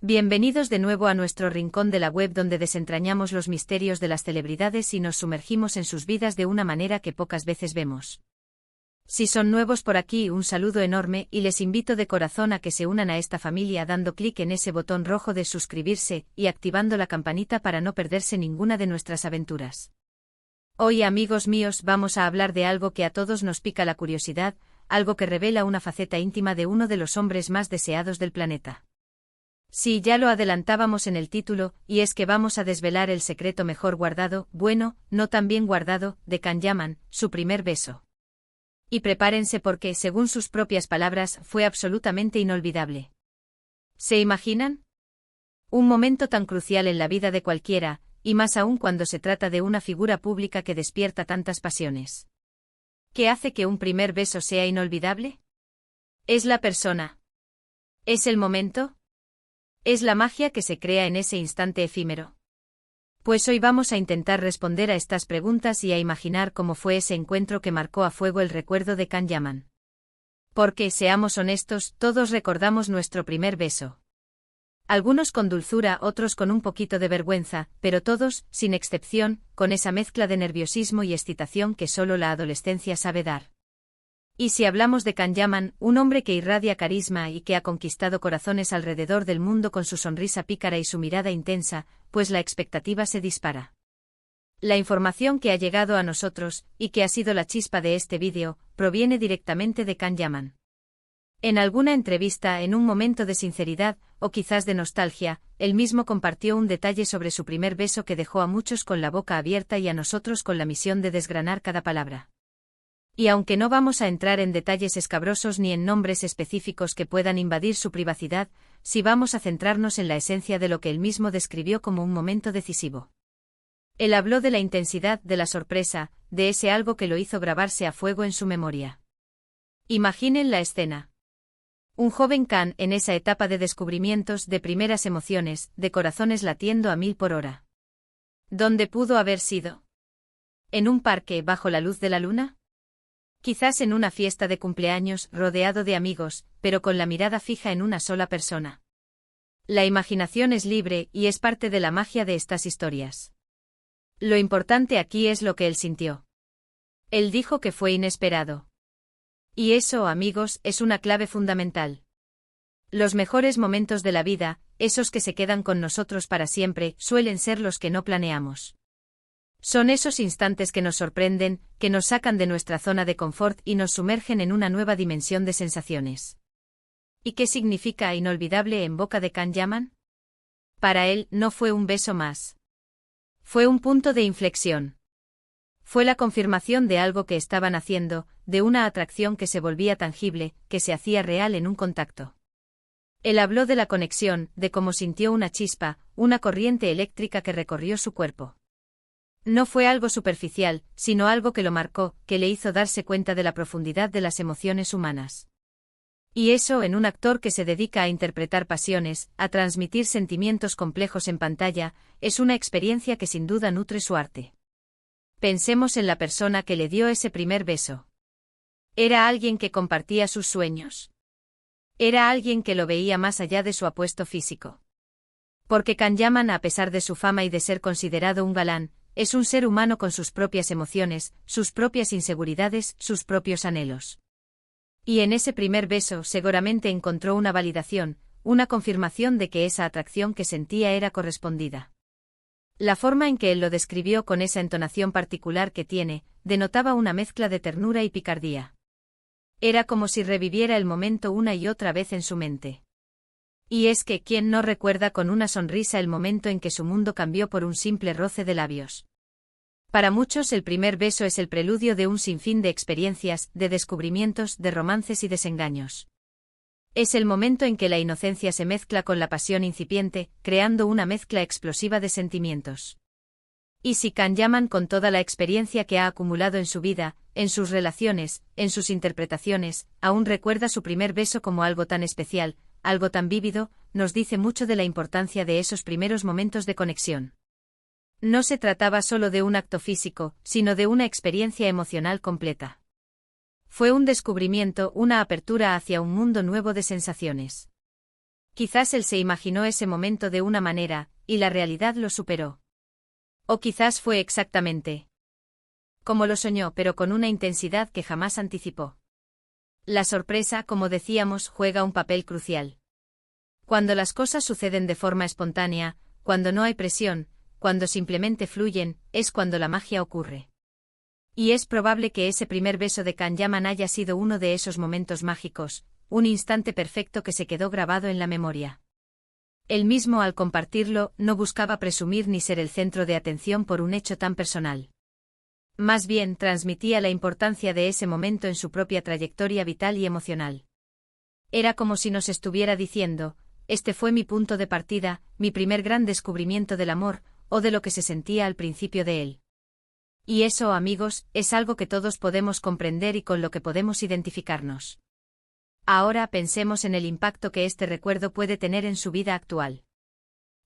Bienvenidos de nuevo a nuestro rincón de la web donde desentrañamos los misterios de las celebridades y nos sumergimos en sus vidas de una manera que pocas veces vemos. Si son nuevos por aquí, un saludo enorme y les invito de corazón a que se unan a esta familia dando clic en ese botón rojo de suscribirse y activando la campanita para no perderse ninguna de nuestras aventuras. Hoy, amigos míos, vamos a hablar de algo que a todos nos pica la curiosidad, algo que revela una faceta íntima de uno de los hombres más deseados del planeta. Sí, ya lo adelantábamos en el título, y es que vamos a desvelar el secreto mejor guardado, bueno, no tan bien guardado, de Can Yaman, su primer beso. Y prepárense porque, según sus propias palabras, fue absolutamente inolvidable. ¿Se imaginan? Un momento tan crucial en la vida de cualquiera, y más aún cuando se trata de una figura pública que despierta tantas pasiones. ¿Qué hace que un primer beso sea inolvidable? ¿Es la persona? ¿Es el momento? ¿Es la magia que se crea en ese instante efímero? Pues hoy vamos a intentar responder a estas preguntas y a imaginar cómo fue ese encuentro que marcó a fuego el recuerdo de Can Yaman. Porque, seamos honestos, todos recordamos nuestro primer beso. Algunos con dulzura, otros con un poquito de vergüenza, pero todos, sin excepción, con esa mezcla de nerviosismo y excitación que solo la adolescencia sabe dar. Y si hablamos de Can Yaman, un hombre que irradia carisma y que ha conquistado corazones alrededor del mundo con su sonrisa pícara y su mirada intensa, pues la expectativa se dispara. La información que ha llegado a nosotros, y que ha sido la chispa de este vídeo, proviene directamente de Can Yaman. En alguna entrevista, en un momento de sinceridad, o quizás de nostalgia, él mismo compartió un detalle sobre su primer beso que dejó a muchos con la boca abierta y a nosotros con la misión de desgranar cada palabra. Y aunque no vamos a entrar en detalles escabrosos ni en nombres específicos que puedan invadir su privacidad, sí vamos a centrarnos en la esencia de lo que él mismo describió como un momento decisivo. Él habló de la intensidad, de la sorpresa, de ese algo que lo hizo grabarse a fuego en su memoria. Imaginen la escena. Un joven Can en esa etapa de descubrimientos, de primeras emociones, de corazones latiendo a 1000 por hora. ¿Dónde pudo haber sido? ¿En un parque bajo la luz de la luna? Quizás en una fiesta de cumpleaños, rodeado de amigos, pero con la mirada fija en una sola persona. La imaginación es libre y es parte de la magia de estas historias. Lo importante aquí es lo que él sintió. Él dijo que fue inesperado. Y eso, amigos, es una clave fundamental. Los mejores momentos de la vida, esos que se quedan con nosotros para siempre, suelen ser los que no planeamos. Son esos instantes que nos sorprenden, que nos sacan de nuestra zona de confort y nos sumergen en una nueva dimensión de sensaciones. ¿Y qué significa inolvidable en boca de Can Yaman? Para él, no fue un beso más. Fue un punto de inflexión. Fue la confirmación de algo que estaban haciendo, de una atracción que se volvía tangible, que se hacía real en un contacto. Él habló de la conexión, de cómo sintió una chispa, una corriente eléctrica que recorrió su cuerpo. No fue algo superficial, sino algo que lo marcó, que le hizo darse cuenta de la profundidad de las emociones humanas. Y eso en un actor que se dedica a interpretar pasiones, a transmitir sentimientos complejos en pantalla, es una experiencia que sin duda nutre su arte. Pensemos en la persona que le dio ese primer beso. Era alguien que compartía sus sueños. Era alguien que lo veía más allá de su apuesto físico. Porque Can Yaman, a pesar de su fama y de ser considerado un galán, es un ser humano con sus propias emociones, sus propias inseguridades, sus propios anhelos. Y en ese primer beso seguramente encontró una validación, una confirmación de que esa atracción que sentía era correspondida. La forma en que él lo describió con esa entonación particular que tiene, denotaba una mezcla de ternura y picardía. Era como si reviviera el momento una y otra vez en su mente. Y es que, ¿quién no recuerda con una sonrisa el momento en que su mundo cambió por un simple roce de labios? Para muchos el primer beso es el preludio de un sinfín de experiencias, de descubrimientos, de romances y desengaños. Es el momento en que la inocencia se mezcla con la pasión incipiente, creando una mezcla explosiva de sentimientos. Y si Can Yaman, con toda la experiencia que ha acumulado en su vida, en sus relaciones, en sus interpretaciones, aún recuerda su primer beso como algo tan especial, algo tan vívido, nos dice mucho de la importancia de esos primeros momentos de conexión. No se trataba solo de un acto físico, sino de una experiencia emocional completa. Fue un descubrimiento, una apertura hacia un mundo nuevo de sensaciones. Quizás él se imaginó ese momento de una manera, y la realidad lo superó. O quizás fue exactamente como lo soñó, pero con una intensidad que jamás anticipó. La sorpresa, como decíamos, juega un papel crucial. Cuando las cosas suceden de forma espontánea, cuando no hay presión, cuando simplemente fluyen, es cuando la magia ocurre. Y es probable que ese primer beso de Can Yaman haya sido uno de esos momentos mágicos, un instante perfecto que se quedó grabado en la memoria. Él mismo, al compartirlo, no buscaba presumir ni ser el centro de atención por un hecho tan personal. Más bien transmitía la importancia de ese momento en su propia trayectoria vital y emocional. Era como si nos estuviera diciendo: este fue mi punto de partida, mi primer gran descubrimiento del amor, o de lo que se sentía al principio de él. Y eso, amigos, es algo que todos podemos comprender y con lo que podemos identificarnos. Ahora pensemos en el impacto que este recuerdo puede tener en su vida actual.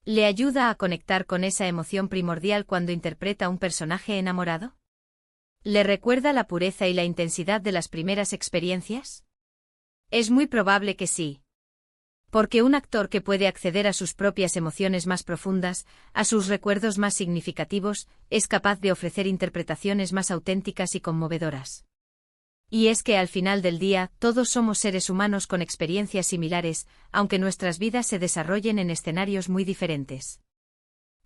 ¿Le ayuda a conectar con esa emoción primordial cuando interpreta a un personaje enamorado? ¿Le recuerda la pureza y la intensidad de las primeras experiencias? Es muy probable que sí. Porque un actor que puede acceder a sus propias emociones más profundas, a sus recuerdos más significativos, es capaz de ofrecer interpretaciones más auténticas y conmovedoras. Y es que al final del día, todos somos seres humanos con experiencias similares, aunque nuestras vidas se desarrollen en escenarios muy diferentes.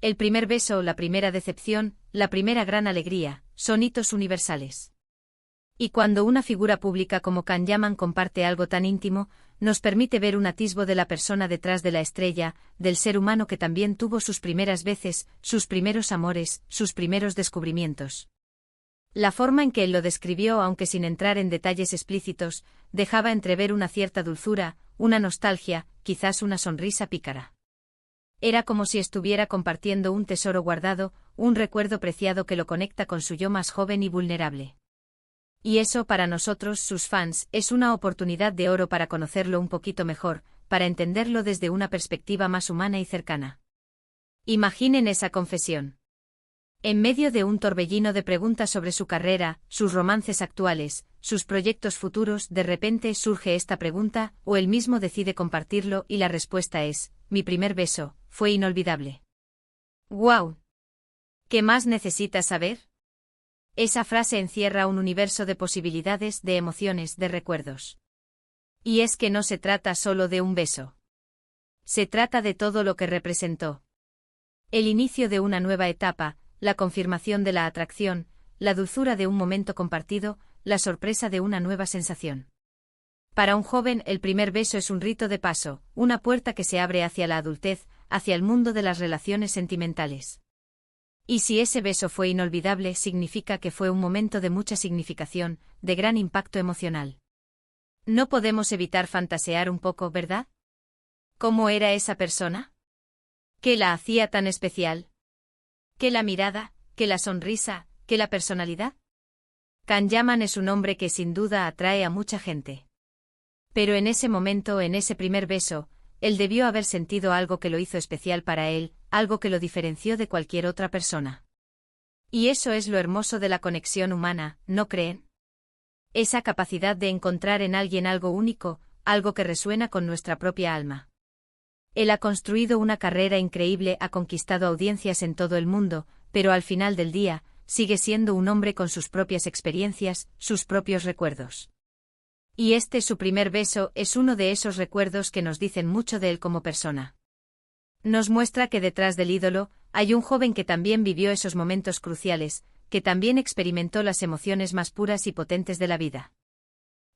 El primer beso, la primera decepción, la primera gran alegría, son hitos universales. Y cuando una figura pública como Can Yaman comparte algo tan íntimo, nos permite ver un atisbo de la persona detrás de la estrella, del ser humano que también tuvo sus primeras veces, sus primeros amores, sus primeros descubrimientos. La forma en que él lo describió, aunque sin entrar en detalles explícitos, dejaba entrever una cierta dulzura, una nostalgia, quizás una sonrisa pícara. Era como si estuviera compartiendo un tesoro guardado, un recuerdo preciado que lo conecta con su yo más joven y vulnerable. Y eso, para nosotros, sus fans, es una oportunidad de oro para conocerlo un poquito mejor, para entenderlo desde una perspectiva más humana y cercana. Imaginen esa confesión. En medio de un torbellino de preguntas sobre su carrera, sus romances actuales, sus proyectos futuros, de repente surge esta pregunta, o él mismo decide compartirlo, y la respuesta es: mi primer beso fue inolvidable. ¡Guau! ¿Qué más necesitas saber? Esa frase encierra un universo de posibilidades, de emociones, de recuerdos. Y es que no se trata solo de un beso. Se trata de todo lo que representó. El inicio de una nueva etapa, la confirmación de la atracción, la dulzura de un momento compartido, la sorpresa de una nueva sensación. Para un joven, el primer beso es un rito de paso, una puerta que se abre hacia la adultez, hacia el mundo de las relaciones sentimentales. Y si ese beso fue inolvidable, significa que fue un momento de mucha significación, de gran impacto emocional. No podemos evitar fantasear un poco, ¿verdad? ¿Cómo era esa persona? ¿Qué la hacía tan especial? ¿Qué la mirada, qué la sonrisa, qué la personalidad? Can Yaman es un hombre que sin duda atrae a mucha gente. Pero en ese momento, en ese primer beso, él debió haber sentido algo que lo hizo especial para él, algo que lo diferenció de cualquier otra persona. Y eso es lo hermoso de la conexión humana, ¿no creen? Esa capacidad de encontrar en alguien algo único, algo que resuena con nuestra propia alma. Él ha construido una carrera increíble, ha conquistado audiencias en todo el mundo, pero al final del día, sigue siendo un hombre con sus propias experiencias, sus propios recuerdos. Y su primer beso, es uno de esos recuerdos que nos dicen mucho de él como persona. Nos muestra que detrás del ídolo, hay un joven que también vivió esos momentos cruciales, que también experimentó las emociones más puras y potentes de la vida.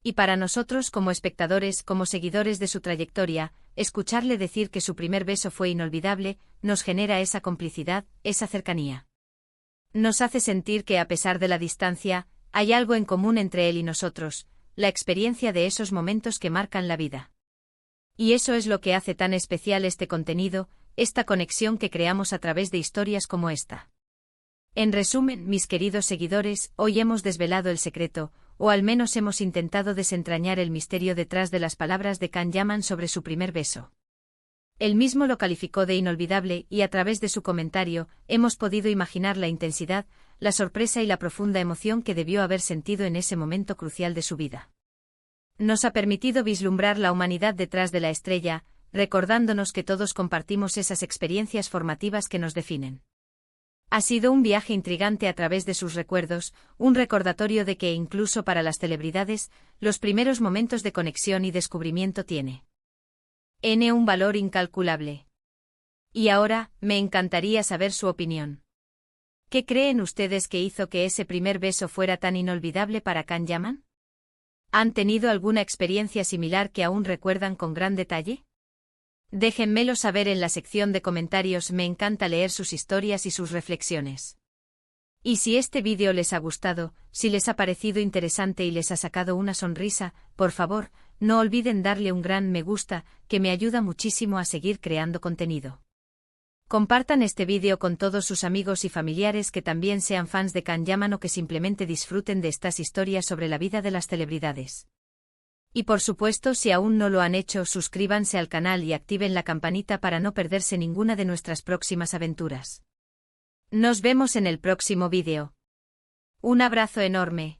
Y para nosotros como espectadores, como seguidores de su trayectoria, escucharle decir que su primer beso fue inolvidable, nos genera esa complicidad, esa cercanía. Nos hace sentir que a pesar de la distancia, hay algo en común entre él y nosotros, la experiencia de esos momentos que marcan la vida. Y eso es lo que hace tan especial este contenido, esta conexión que creamos a través de historias como esta. En resumen, mis queridos seguidores, hoy hemos desvelado el secreto, o al menos hemos intentado desentrañar el misterio detrás de las palabras de Can Yaman sobre su primer beso. Él mismo lo calificó de inolvidable y a través de su comentario, hemos podido imaginar la intensidad, la sorpresa y la profunda emoción que debió haber sentido en ese momento crucial de su vida. Nos ha permitido vislumbrar la humanidad detrás de la estrella, recordándonos que todos compartimos esas experiencias formativas que nos definen. Ha sido un viaje intrigante a través de sus recuerdos, un recordatorio de que incluso para las celebridades, los primeros momentos de conexión y descubrimiento tiene un valor incalculable. Y ahora, me encantaría saber su opinión. ¿Qué creen ustedes que hizo que ese primer beso fuera tan inolvidable para Can Yaman? ¿Han tenido alguna experiencia similar que aún recuerdan con gran detalle? Déjenmelo saber en la sección de comentarios, me encanta leer sus historias y sus reflexiones. Y si este vídeo les ha gustado, si les ha parecido interesante y les ha sacado una sonrisa, por favor, no olviden darle un gran me gusta, que me ayuda muchísimo a seguir creando contenido. Compartan este vídeo con todos sus amigos y familiares que también sean fans de Can Yaman o que simplemente disfruten de estas historias sobre la vida de las celebridades. Y por supuesto, si aún no lo han hecho, suscríbanse al canal y activen la campanita para no perderse ninguna de nuestras próximas aventuras. Nos vemos en el próximo vídeo. Un abrazo enorme.